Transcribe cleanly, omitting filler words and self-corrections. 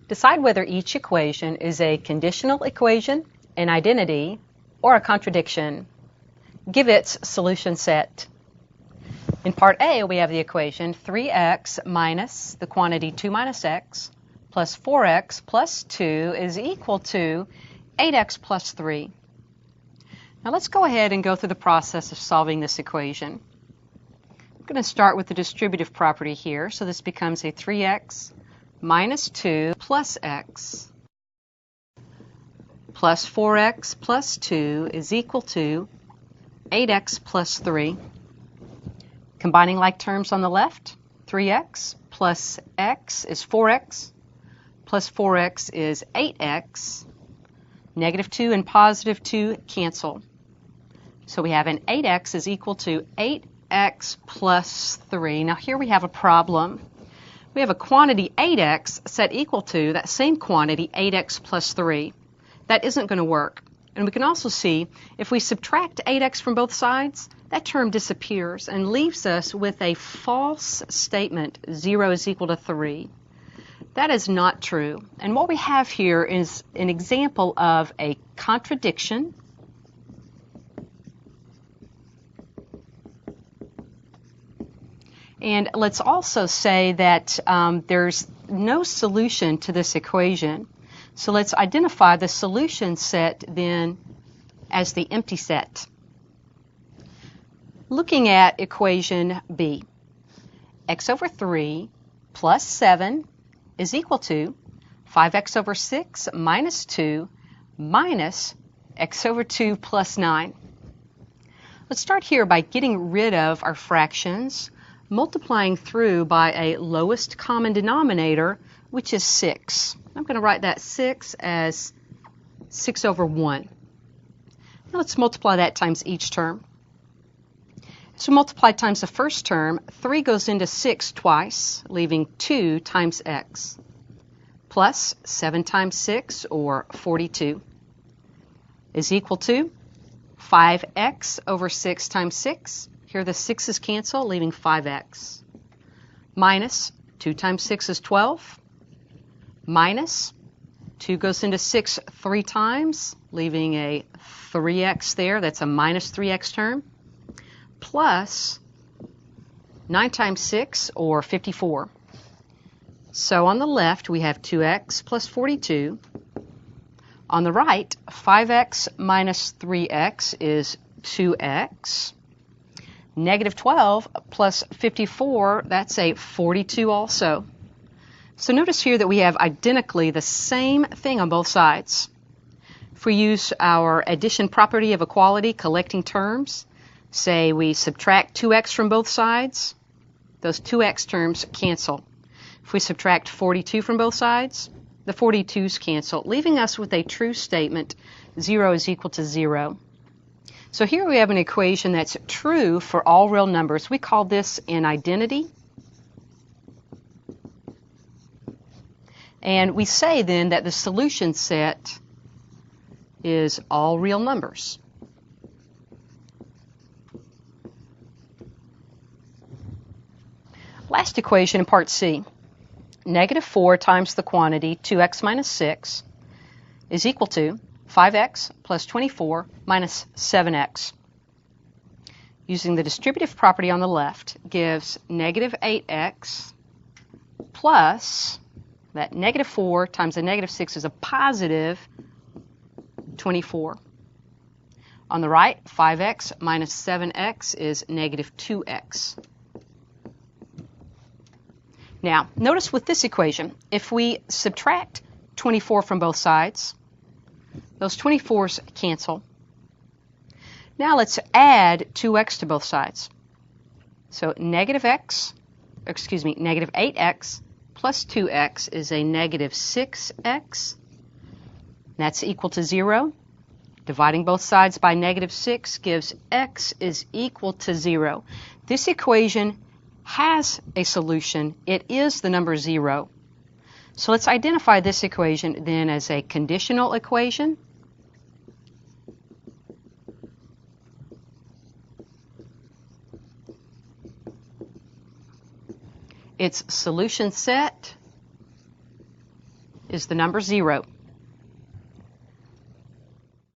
Decide whether each equation is a conditional equation, an identity, or a contradiction. Give its solution set. In part A, we have the equation 3x minus the quantity 2 minus x plus 4x plus 2 is equal to 8x plus 3. Now let's go ahead and go through the process of solving this equation. I'm going to start with the distributive property here, so this becomes a 3x minus 2 plus x plus 4x plus 2 is equal to 8x plus 3. Combining like terms on the left, 3x plus x is 4x, plus 4x is 8x. Negative 2 and positive 2 cancel. So we have an 8x is equal to 8x plus 3. Now here we have a problem. We have a quantity 8x set equal to that same quantity 8x plus 3. That isn't going to work. And we can also see if we subtract 8x from both sides, that term disappears and leaves us with a false statement, 0 is equal to 3. That is not true. And what we have here is an example of a contradiction. And let's also say that there's no solution to this equation. So let's identify the solution set then as the empty set. Looking at equation B, x over 3 plus 7 is equal to 5x over 6 minus 2 minus x over 2 plus 9. Let's start here by getting rid of our fractions, multiplying through by a lowest common denominator, which is 6. I'm going to write that 6 as 6 over 1. Now let's multiply that times each term. So multiply times the first term, 3 goes into 6 twice, leaving 2 times x, plus 7 times 6, or 42, is equal to 5x over 6 times 6. Here the 6's cancel, leaving 5x, minus 2 times 6 is 12, minus 2 goes into 6 3 times, leaving a 3x there. That's a minus 3x term, plus 9 times 6, or 54. So on the left, we have 2x plus 42. On the right, 5x minus 3x is 2x. Negative 12 plus 54, that's a 42 also. So notice here that we have identically the same thing on both sides. If we use our addition property of equality, collecting terms, say we subtract 2x from both sides, those 2x terms cancel. If we subtract 42 from both sides, the 42's cancel, leaving us with a true statement, 0 is equal to 0. So here we have an equation that's true for all real numbers. We call this an identity. And we say then that the solution set is all real numbers. Last equation in part C, negative 4 times the quantity 2x minus 6 is equal to 5x plus 24 minus 7x. Using the distributive property on the left gives negative 8x plus that negative 4 times the negative 6 is a positive 24. On the right, 5x minus 7x is negative 2x. Now, notice with this equation, if we subtract 24 from both sides, those 24's cancel. Now let's add 2x to both sides. So negative 8x plus 2x is a negative 6x. That's equal to 0. Dividing both sides by negative 6 gives x is equal to 0. This equation has a solution. It is the number 0. So let's identify this equation then as a conditional equation. Its solution set is the number 0.